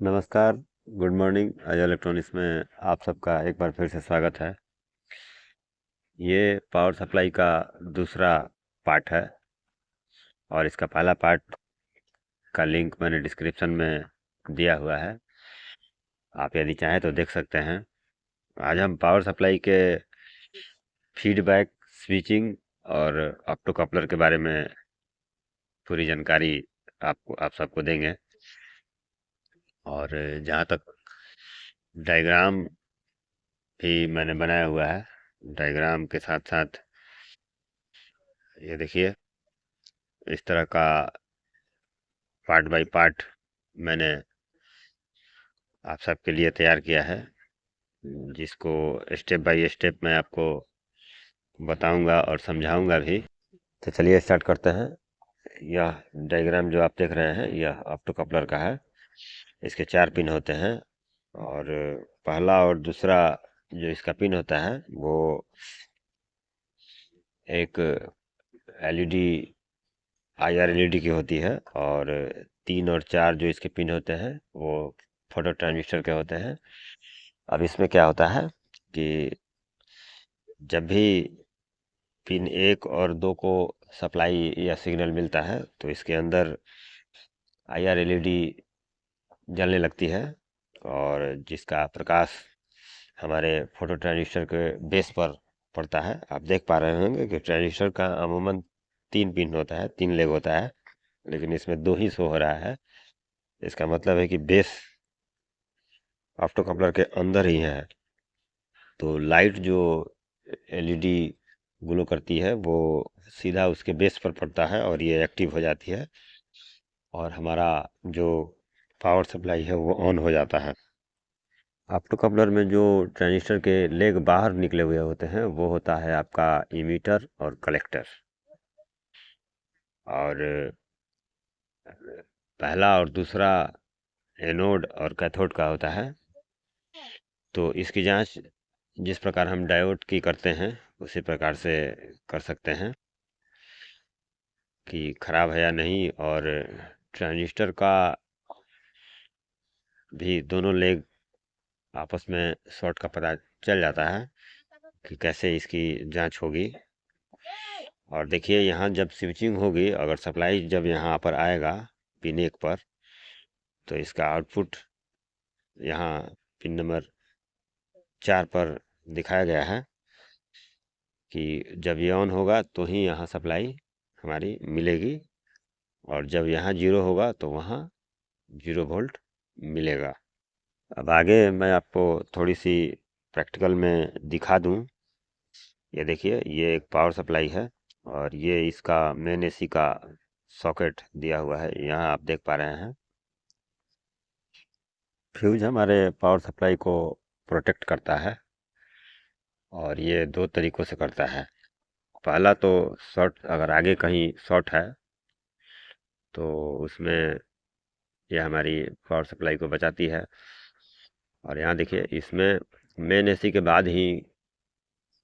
नमस्कार, good morning. Ajay electronics में आप सबका एक बार फिर से स्वागत है। ये पावर सप्लाई का दूसरा पार्ट है और इसका पहला पार्ट का लिंक मैंने डिस्क्रिप्शन में दिया हुआ है। आप यदि चाहें तो देख सकते हैं। आज हम पावर सप्लाई के फीडबैक, स्विचिंग और ऑप्टो कपलर के बारे में पूरी जानकारी आप सबको देंगे। और जहाँ तक डायग्राम भी मैंने बनाया हुआ है, डायग्राम के साथ साथ ये देखिए, इस तरह का पार्ट बाय पार्ट मैंने आप सबके लिए तैयार किया है, जिसको स्टेप बाय स्टेप मैं आपको बताऊंगा और समझाऊंगा भी। तो चलिए स्टार्ट करते हैं। यह डायग्राम जो आप देख रहे हैं, यह ऑप्टो कपलर का है। इसके 4 पिन होते हैं और पहला और दूसरा जो इसका पिन होता है वो एक एलईडी, आईआर एलईडी की होती है, और 3 और 4 जो इसके पिन होते हैं वो फोटो ट्रांजिस्टर के होते हैं। अब इसमें क्या होता है कि जब भी पिन 1 और 2 को सप्लाई या सिग्नल मिलता है तो इसके अंदर आईआर एलईडी जलने लगती है, और जिसका प्रकाश हमारे फोटो ट्रांजिस्टर के बेस पर पड़ता है। आप देख पा रहे होंगे कि ट्रांजिस्टर का अमूमन 3 पिन होता है, 3 लेग होता है, लेकिन इसमें 2 ही शो हो रहा है। इसका मतलब है कि बेस ऑप्टो कपलर के अंदर ही है। तो लाइट जो एलईडी ग्लो करती है वो सीधा उसके बेस पर पड़ता है और ये एक्टिव हो जाती है, और हमारा जो पावर सप्लाई है वो ऑन हो जाता है। ऑप्टो कपलर में जो ट्रांजिस्टर के लेग बाहर निकले हुए होते हैं वो होता है आपका इमीटर और कलेक्टर। और पहला और दूसरा एनोड और कैथोड का होता है। तो इसकी जांच जिस प्रकार हम डायोड की करते हैं उसी प्रकार से कर सकते हैं कि खराब है या नहीं। और ट्रांजिस्टर का भी दोनों लेग आपस में शॉर्ट का पता चल जाता है कि कैसे इसकी जांच होगी। और देखिए, यहाँ जब स्विचिंग होगी, अगर सप्लाई जब यहाँ पर आएगा पिन 1 पर, तो इसका आउटपुट यहाँ पिन नंबर 4 पर दिखाया गया है कि जब ये ऑन होगा तो ही यहाँ सप्लाई हमारी मिलेगी, और जब यहाँ 0 होगा तो वहाँ 0 वोल्ट मिलेगा। अब आगे मैं आपको थोड़ी सी प्रैक्टिकल में दिखा दूं। ये देखिए, ये एक पावर सप्लाई है और ये इसका मेन एसी का सॉकेट दिया हुआ है, यहाँ आप देख पा रहे हैं। फ्यूज हमारे पावर सप्लाई को प्रोटेक्ट करता है, और ये 2 तरीक़ों से करता है। पहला तो शॉर्ट, अगर आगे कहीं शॉर्ट है तो उसमें ये हमारी पावर सप्लाई को बचाती है। और यहाँ देखिए, इसमें मेन एसी के बाद ही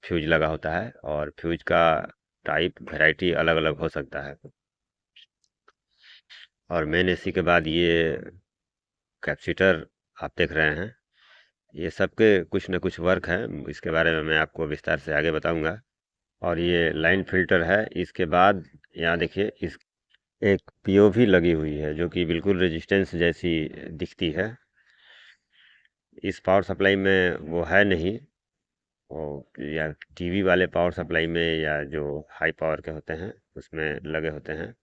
फ्यूज लगा होता है, और फ्यूज का टाइप वैरायटी अलग अलग हो सकता है। और मेन एसी के बाद ये कैपेसिटर आप देख रहे हैं, ये सबके कुछ न कुछ वर्क है, इसके बारे में मैं आपको विस्तार से आगे बताऊंगा। और ये लाइन फिल्टर है। इसके बाद यहाँ देखिए, इस एक पीओवी लगी हुई है जो कि बिल्कुल रेजिस्टेंस जैसी दिखती है। इस पावर सप्लाई में वो है नहीं, वो या टीवी वाले पावर सप्लाई में या जो हाई पावर के होते हैं उसमें लगे होते हैं।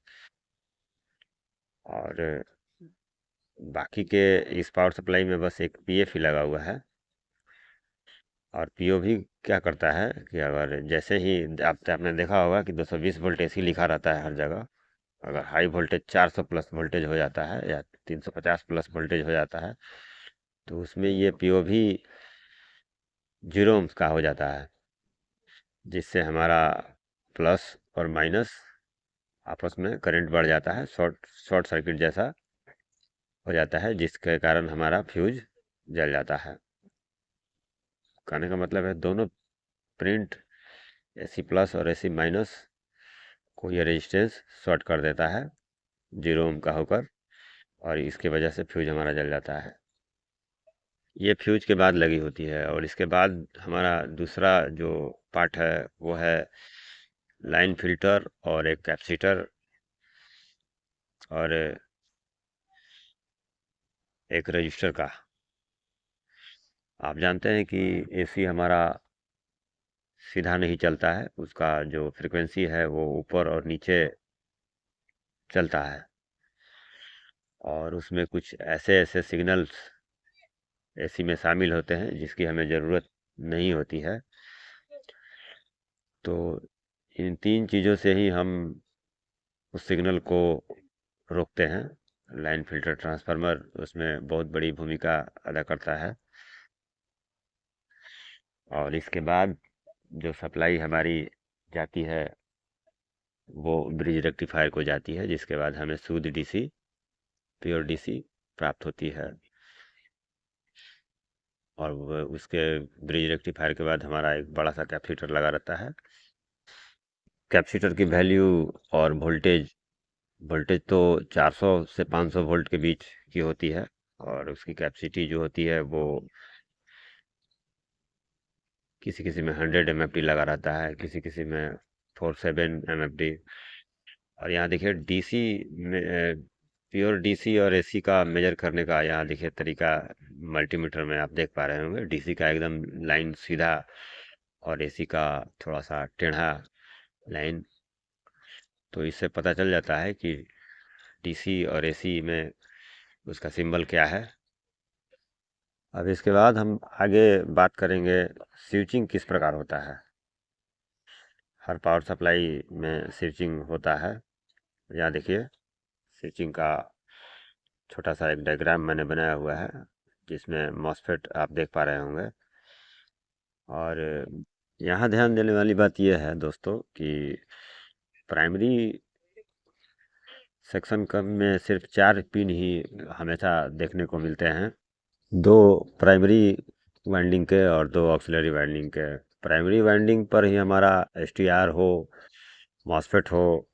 और बाकी के इस पावर सप्लाई में बस एक पीएफ ही लगा हुआ है। और पीओवी क्या करता है कि अगर जैसे ही आपने देखा होगा कि 220 वोल्ट एसी लिखा रहता है हर जगह, अगर हाई वोल्टेज 400 प्लस वोल्टेज हो जाता है या 350 प्लस वोल्टेज हो जाता है तो उसमें ये पीओवी 0 ohms का हो जाता है, जिससे हमारा प्लस और माइनस आपस में करंट बढ़ जाता है, शॉर्ट शॉर्ट सर्किट जैसा हो जाता है, जिसके कारण हमारा फ्यूज जल जाता है। कहने का मतलब है दोनों प्रिंट एसी प्लस और एसी माइनस को ये रेजिस्टेंस शॉर्ट कर देता है 0 ohm का होकर। और इसके वजह से फ्यूज हमारा जल जाता है। ये फ्यूज के बाद लगी होती है। और इसके बाद हमारा दूसरा जो पार्ट है वो है लाइन फिल्टर और एक कैपेसिटर और एक रजिस्टर का। आप जानते हैं कि एसी हमारा सीधा नहीं चलता है, उसका जो फ्रीक्वेंसी है वो ऊपर और नीचे चलता है। और उसमें कुछ ऐसे ऐसे सिग्नल्स एसी में शामिल होते हैं जिसकी हमें ज़रूरत नहीं होती है। तो इन तीन चीज़ों से ही हम उस सिग्नल को रोकते हैं। लाइन फिल्टर ट्रांसफार्मर उसमें बहुत बड़ी भूमिका अदा करता है। और इसके बाद जो सप्लाई हमारी जाती है वो ब्रिज रेक्टिफायर को जाती है, जिसके बाद हमें शुद्ध डीसी, प्योर डीसी प्राप्त होती है। और उसके ब्रिज रेक्टिफायर के बाद हमारा एक बड़ा सा कैपेसिटर लगा रहता है। कैपेसिटर की वैल्यू और वोल्टेज वोल्टेज तो 400 से 500 वोल्ट के बीच की होती है। और उसकी कैपेसिटी जो होती है वो किसी किसी में 100 MFD लगा रहता है, किसी किसी में 47 MFD। और यहाँ देखिए डीसी में, प्योर डीसी और एसी का मेजर करने का यहाँ देखिए तरीका मल्टीमीटर में आप देख पा रहे होंगे। डीसी का एकदम लाइन सीधा और एसी का थोड़ा सा टेढ़ा लाइन। तो इससे पता चल जाता है कि डीसी और एसी में उसका सिंबल क्या है। अब इसके बाद हम आगे बात करेंगे स्विचिंग किस प्रकार होता है। हर पावर सप्लाई में स्विचिंग होता है। यहाँ देखिए स्विचिंग का छोटा सा एक डायग्राम मैंने बनाया हुआ है जिसमें मॉसफेट आप देख पा रहे होंगे। और यहाँ ध्यान देने वाली बात यह है दोस्तों कि प्राइमरी सेक्शन कम में सिर्फ 4 पिन ही हमेशा देखने को मिलते हैं। दो प्राइमरी वाइंडिंग के और दो ऑक्सिलरी वाइंडिंग के। प्राइमरी वाइंडिंग पर ही हमारा एसटीआर हो, मॉसफेट हो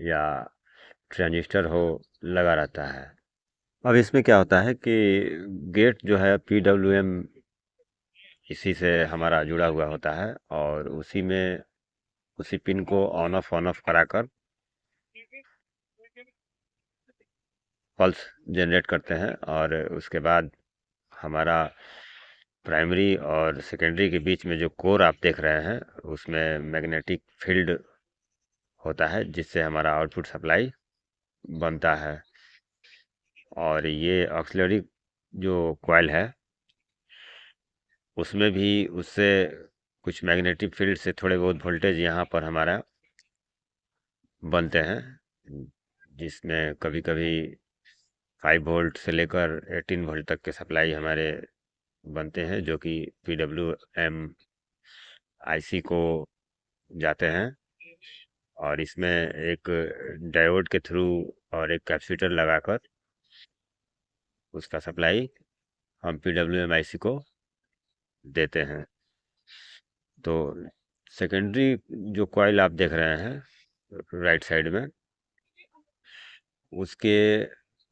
या ट्रांजिस्टर हो लगा रहता है। अब इसमें क्या होता है कि गेट जो है पीडब्ल्यूएम इसी से हमारा जुड़ा हुआ होता है। और उसी में उसी पिन को ऑन ऑफ कराकर पल्स जनरेट करते हैं। और उसके बाद हमारा प्राइमरी और सेकेंडरी के बीच में जो कोर आप देख रहे हैं उसमें मैग्नेटिक फील्ड होता है जिससे हमारा आउटपुट सप्लाई बनता है। और ये ऑक्सिलरी जो कॉइल है उसमें भी उससे कुछ मैग्नेटिक फील्ड से थोड़े बहुत वोल्टेज यहाँ पर हमारा बनते हैं, जिसमें कभी कभी 5 वोल्ट से लेकर 18 वोल्ट तक के सप्लाई हमारे बनते हैं जो कि PWM आईसी को जाते हैं। और इसमें एक डायोड के थ्रू और एक कैपेसिटर लगाकर उसका सप्लाई हम PWM आईसी को देते हैं। तो सेकेंडरी जो कॉइल आप देख रहे हैं राइट साइड में, उसके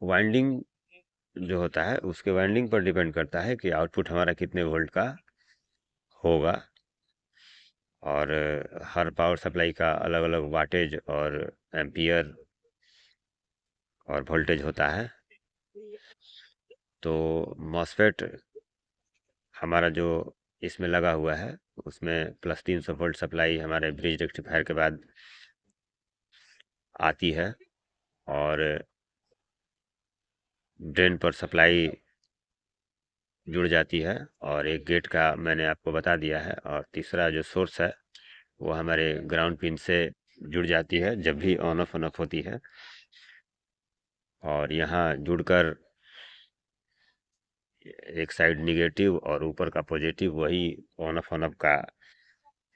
वाइंडिंग जो होता है उसके वाइंडिंग पर डिपेंड करता है कि आउटपुट हमारा कितने वोल्ट का होगा। और हर पावर सप्लाई का अलग अलग वाटेज और एम्पियर और वोल्टेज होता है। तो मॉसफेट हमारा जो इसमें लगा हुआ है उसमें +300 वोल्ट सप्लाई हमारे ब्रिज रेक्टिफायर के बाद आती है। और ड्रेन पर सप्लाई जुड़ जाती है। और एक गेट का मैंने आपको बता दिया है। और तीसरा जो सोर्स है वो हमारे ग्राउंड पिन से जुड़ जाती है जब भी ऑन ऑफ होती है। और यहाँ जुड़कर एक साइड निगेटिव और ऊपर का पॉजिटिव, वही ऑन ऑफ का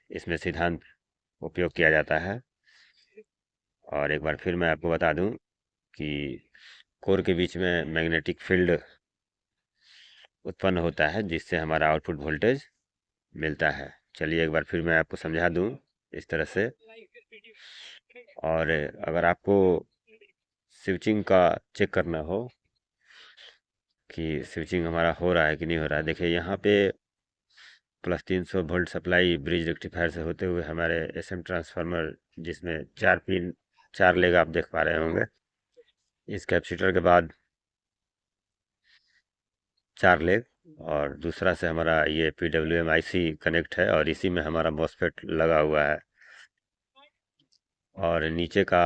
इसमें सिद्धांत उपयोग किया जाता है। और एक बार फिर मैं आपको बता दूं कि कोर के बीच में मैग्नेटिक फील्ड उत्पन्न होता है जिससे हमारा आउटपुट वोल्टेज मिलता है। चलिए एक बार फिर मैं आपको समझा दूं इस तरह से। और अगर आपको स्विचिंग का चेक करना हो कि स्विचिंग हमारा हो रहा है कि नहीं हो रहा है। देखिए यहाँ पे plus 300 volt supply bridge rectifier से होते हुए हमारे एसएम ट्रांसफार्मर, जिसमें 4 पिन 4 लेग आप देख पा रहे होंगे। इस कैपेसिटर के बाद 4 लेग, और दूसरा से हमारा ये PWM IC कनेक्ट है, और इसी में हमारा मॉसफेट लगा हुआ है। और नीचे का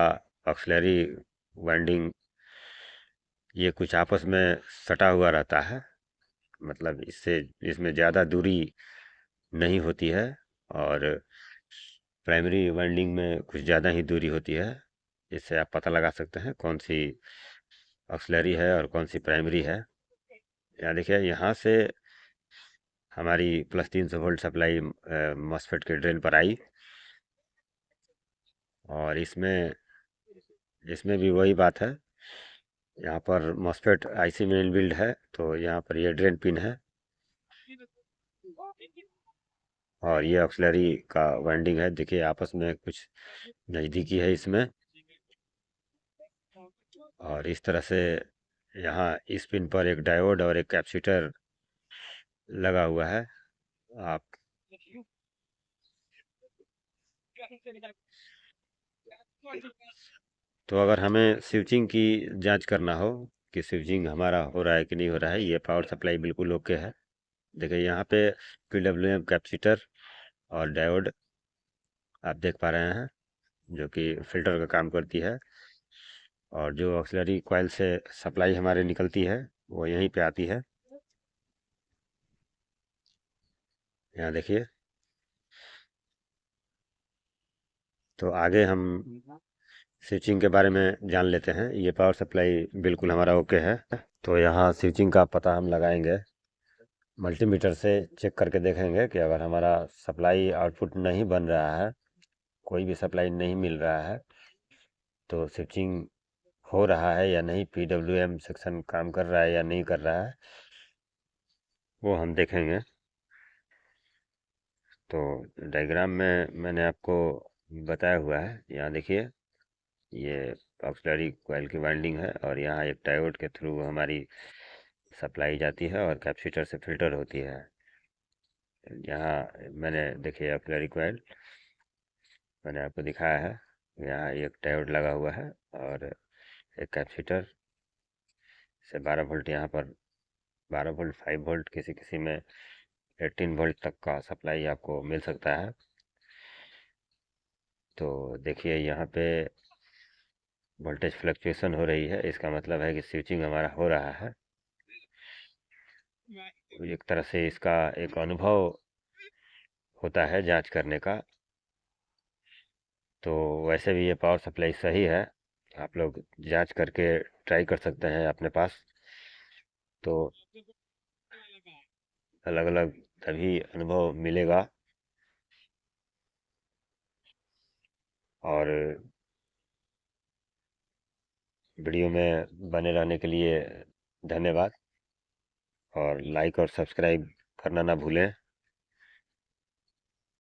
ऑक्सिलरी वाइंडिंग ये कुछ आपस में सटा हुआ रहता है, मतलब इससे इसमें ज़्यादा दूरी नहीं होती है, और प्राइमरी वाइंडिंग में कुछ ज़्यादा ही दूरी होती है। इससे आप पता लगा सकते हैं कौन सी ऑक्सिलरी है और कौन सी प्राइमरी है। यहाँ देखिए, यहाँ से हमारी प्लस 300 वोल्ट सप्लाई मॉसफेट के ड्रेन पर आई, और इसमें इसमें भी वही बात है। यहाँ पर मॉसफेट IC में इनबिल्ड है, तो यहाँ पर ये ड्रेन पिन है, और ये ऑक्सिलरी का वाइंडिंग है। देखिए आपस में कुछ नज़दीकी है इसमें, और इस तरह से यहाँ इस पिन पर एक डायोड और एक कैपेसिटर लगा हुआ है। आप तो अगर हमें स्विचिंग की जांच करना हो कि स्विचिंग हमारा हो रहा है कि नहीं हो रहा है, ये पावर सप्लाई बिल्कुल ओके है। देखिए यहाँ पे PWM कैपेसिटर और डायोड आप देख पा रहे हैं, जो कि फिल्टर का काम करती है, और जो ऑक्सिलरी कॉइल से सप्लाई हमारे निकलती है वो यहीं पे आती है। यहाँ देखिए, तो आगे हम स्विचिंग के बारे में जान लेते हैं। ये पावर सप्लाई बिल्कुल हमारा ओके है। तो यहाँ स्विचिंग का पता हम लगाएंगे, मल्टीमीटर से चेक करके देखेंगे कि अगर हमारा सप्लाई आउटपुट नहीं बन रहा है, कोई भी सप्लाई नहीं मिल रहा है, तो स्विचिंग हो रहा है या नहीं, PWM सेक्शन काम कर रहा है या नहीं कर रहा है, वो हम देखेंगे। तो डायग्राम में मैंने आपको बताया हुआ है, यहाँ देखिए, ये ऑक्सिलरी कॉइल की वाइंडिंग है, और यहाँ एक डायोड के थ्रू हमारी सप्लाई जाती है और कैपेसिटर से फिल्टर होती है। यहाँ मैंने देखिए ऑक्सिलरी कॉइल मैंने आपको दिखाया है, यहाँ एक डायोड लगा हुआ है, और एक कैपेसिटर से 12 वोल्ट, यहाँ पर 12 वोल्ट 5 वोल्ट, किसी किसी में 18 वोल्ट तक का सप्लाई आपको मिल सकता है। तो देखिए यहाँ पे वोल्टेज फ्लक्चुएशन हो रही है, इसका मतलब है कि स्विचिंग हमारा हो रहा है। एक तरह से इसका एक अनुभव होता है जांच करने का। तो वैसे भी ये पावर सप्लाई सही है, आप लोग जांच करके ट्राई कर सकते हैं अपने पास। तो अलग अलग तभी अनुभव मिलेगा। और वीडियो में बने रहने के लिए धन्यवाद, और लाइक और सब्सक्राइब करना ना भूलें।